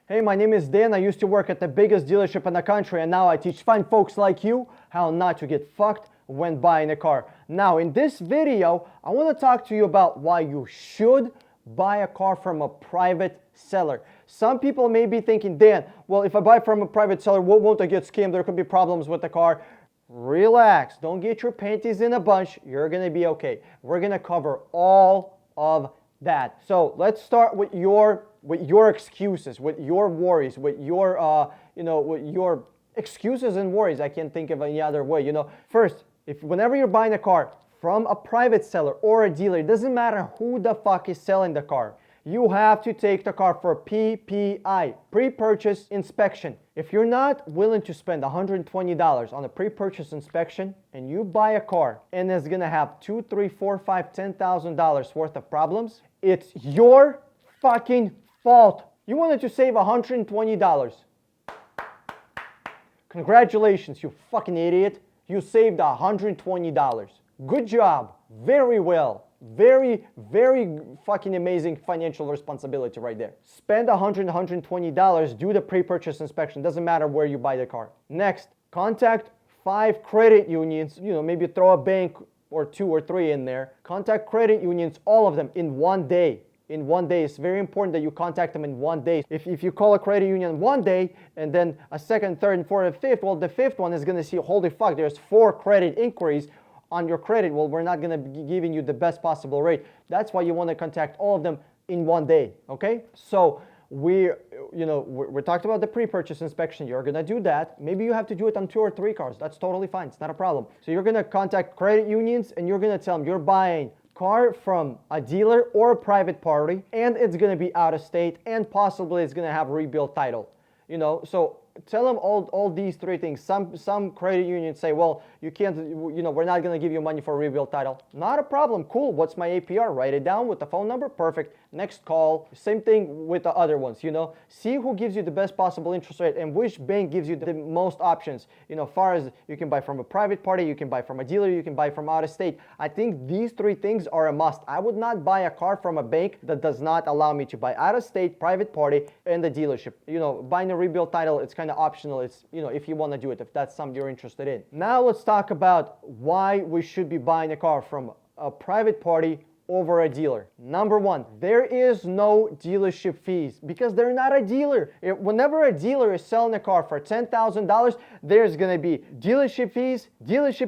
Hey, my name is Dan. I used to work at the biggest dealership in the country, and now I teach fine folks like you how not to get fucked when buying a car. Now, in this video, I want to talk to you about why you should buy a car from a private seller. Some people may be thinking, Dan, well, if I buy from a private seller, won't I get scammed? There could be problems with the car. Relax. Don't get your panties in a bunch. You're going to be okay. We're going to cover all of that. So let's start with your excuses, with your worries, with your with your excuses and worries. I can't think of any other way. First, whenever you're buying a car from a private seller or a dealer, it doesn't matter who the fuck is selling the car. You have to take the car for PPI, pre-purchase inspection. If you're not willing to spend $120 on a pre-purchase inspection and you buy a car and it's gonna have $2, $3, $4, $5, $10,000 worth of problems, it's your fucking fault. You wanted to save $120. Congratulations, you fucking idiot. You saved $120. Good job. Very well. Very, very fucking amazing financial responsibility right there. Spend $120, do the pre-purchase inspection. Doesn't matter where you buy the car. Next, contact 5 credit unions. Maybe throw a bank or 2 or 3 in there. Contact credit unions, all of them in one day. In one day. It's very important that you contact them in one day. If you call a credit union one day and then a second, third, and fourth, and fifth, well, the fifth one is going to see, holy fuck, there's 4 credit inquiries on your credit. Well, we're not going to be giving you the best possible rate. That's why you want to contact all of them in one day, okay? So we talked about the pre-purchase inspection. You're going to do that. Maybe you have to do it on 2 or 3 cars. That's totally fine. It's not a problem. So you're going to contact credit unions and you're going to tell them you're buying car from a dealer or a private party, and it's going to be out of state, and possibly it's going to have rebuilt title. So tell them all these 3 things. Some credit unions say, well, you can't, we're not going to give you money for a rebuilt title. Not a problem. Cool. What's my APR? Write it down with the phone number. Perfect. Next call. Same thing with the other ones. See who gives you the best possible interest rate and which bank gives you the most options. Far as you can buy from a private party, you can buy from a dealer, you can buy from out of state. I think these 3 things are a must. I would not buy a car from a bank that does not allow me to buy out of state, private party, and the dealership. Buying a rebuilt title, it's kind of optional. It's, if you want to do it, if that's something you're interested in. Now let's talk about why we should be buying a car from a private party over a dealer. Number 1, there is no dealership fees because they're not a dealer. Whenever a dealer is selling a car for $10,000, there's going to be dealership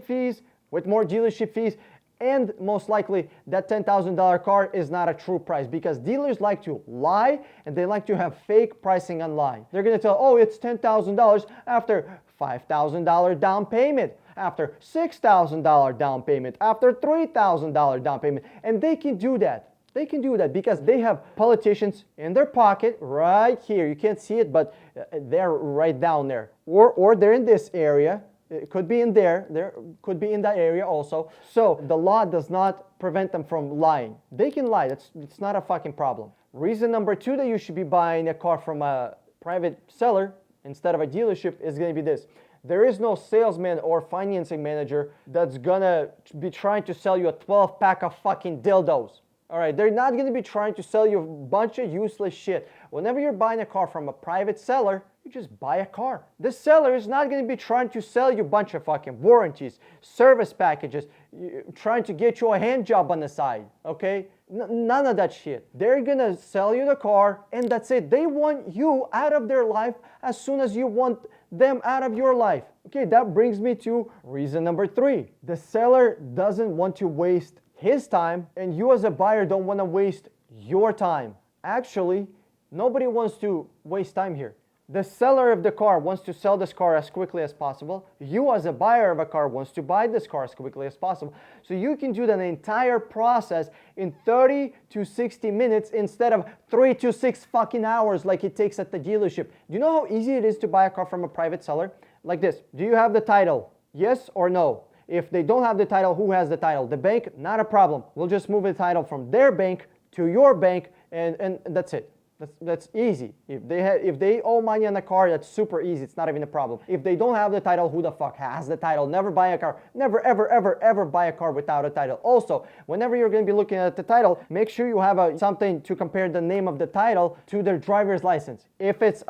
fees with more dealership fees, and most likely that $10,000 car is not a true price because dealers like to lie and they like to have fake pricing online. They're going to tell, oh, it's $10,000 after $5,000 down payment, after $6,000 down payment, after $3,000 down payment. And they can do that. They can do that because they have politicians in their pocket right here. You can't see it, but they're right down there. Or they're in this area. It could be in there could be in that area also. So the law does not prevent them from lying. They can lie. It's not a fucking problem. Reason number 2 that you should be buying a car from a private seller instead of a dealership is going to be this. There is no salesman or financing manager that's going to be trying to sell you a 12-pack of fucking dildos. All right, they're not going to be trying to sell you a bunch of useless shit. Whenever you're buying a car from a private seller, you just buy a car. The seller is not going to be trying to sell you a bunch of fucking warranties, service packages, trying to get you a hand job on the side, okay? None of that shit. They're going to sell you the car and that's it. They want you out of their life as soon as you want them out of your life. Okay, that brings me to reason number 3. The seller doesn't want to waste his time and you as a buyer don't want to waste your time. Actually, nobody wants to waste time here. The seller of the car wants to sell this car as quickly as possible. You as a buyer of a car wants to buy this car as quickly as possible. So you can do the entire process in 30 to 60 minutes instead of 3 to 6 fucking hours like it takes at the dealership. Do you know how easy it is to buy a car from a private seller? Like this. Do you have the title? Yes or no? If they don't have the title, who has the title? The bank? Not a problem. We'll just move the title from their bank to your bank and that's it. That's easy. If they owe money on a car, that's super easy. It's not even a problem. If they don't have the title, who the fuck has the title? Never buy a car. Never, ever, ever, ever buy a car without a title. Also, whenever you're going to be looking at the title, make sure you have something to compare the name of the title to their driver's license. If it's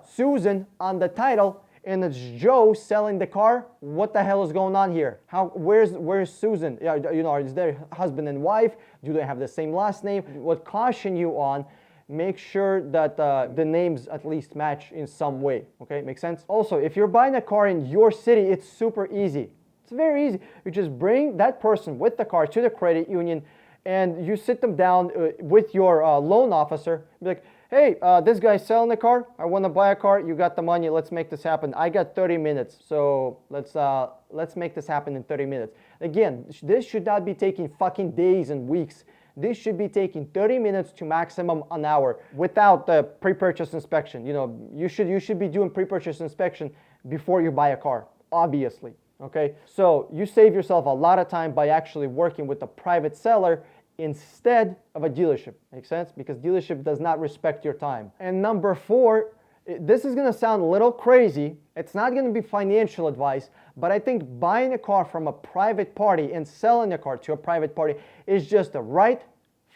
Susan on the title and it's Joe selling the car, what the hell is going on here? Where's Susan? You know, is their husband and wife? Do they have the same last name? What caution you on, make sure that the names at least match in some way, okay? Makes sense? Also, if you're buying a car in your city, it's super easy. It's very easy. You just bring that person with the car to the credit union and you sit them down with your loan officer. Be like, hey, this guy's selling a car. I want to buy a car. You got the money. Let's make this happen. I got 30 minutes. So let's make this happen in 30 minutes. Again, this should not be taking fucking days and weeks. This should be taking 30 minutes to maximum an hour without the pre-purchase inspection. You know, you should be doing pre-purchase inspection before you buy a car, obviously. Okay, so you save yourself a lot of time by actually working with a private seller instead of a dealership. Makes sense? Because dealership does not respect your time. And number 4, this is going to sound a little crazy. It's not going to be financial advice, but I think buying a car from a private party and selling a car to a private party is just the right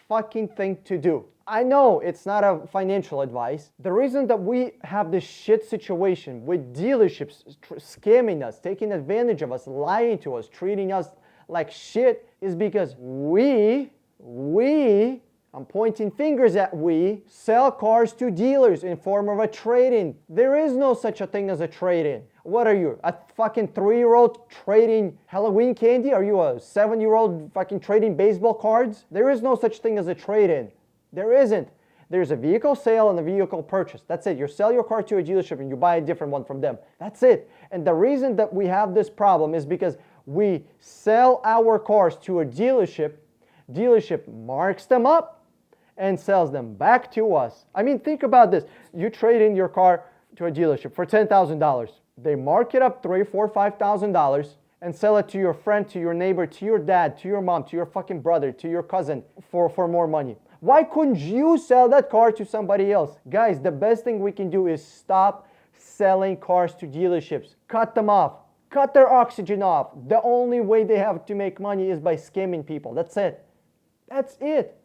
fucking thing to do. I know it's not a financial advice. The reason that we have this shit situation with dealerships scamming us, taking advantage of us, lying to us, treating us like shit is because we, I'm pointing fingers at we, sell cars to dealers in form of a trade-in. There is no such a thing as a trade-in. What are you, a fucking 3-year-old trading Halloween candy? Are you a 7-year-old fucking trading baseball cards? There is no such thing as a trade-in. There isn't. There's a vehicle sale and a vehicle purchase. That's it. You sell your car to a dealership and you buy a different one from them. That's it. And the reason that we have this problem is because we sell our cars to a dealership marks them up and sells them back to us. I mean, think about this. You trade in your car to a dealership for $10,000. They mark it up $3,000, $4,000, $5,000 and sell it to your friend, to your neighbor, to your dad, to your mom, to your fucking brother, to your cousin for more money. Why couldn't you sell that car to somebody else? Guys, the best thing we can do is stop selling cars to dealerships. Cut them off. Cut their oxygen off. The only way they have to make money is by scamming people. That's it. That's it.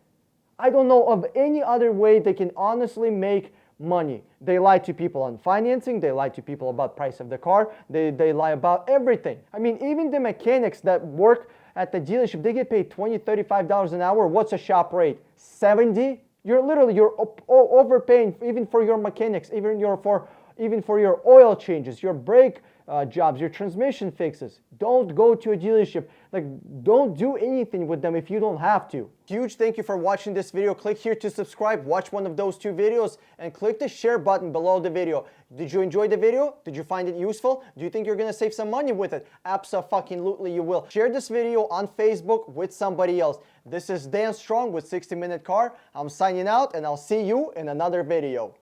I don't know of any other way they can honestly make money. They lie to people on financing. They lie to people about price of the car. They lie about everything. I mean, even the mechanics that work at the dealership, they get paid $20, $35 an hour. What's a shop rate? $70? You're overpaying even for your mechanics, even for your oil changes, your brake jobs, your transmission fixes. Don't go to a dealership. Like, don't do anything with them if you don't have to. Huge thank you for watching this video. Click here to subscribe, watch one of those 2 videos, and click the share button below the video. Did you enjoy the video? Did you find it useful? Do you think you're gonna save some money with it? Abso-fucking-lutely you will. Share this video on Facebook with somebody else. This is Dan Strong with 60 Minute Car. I'm signing out, and I'll see you in another video.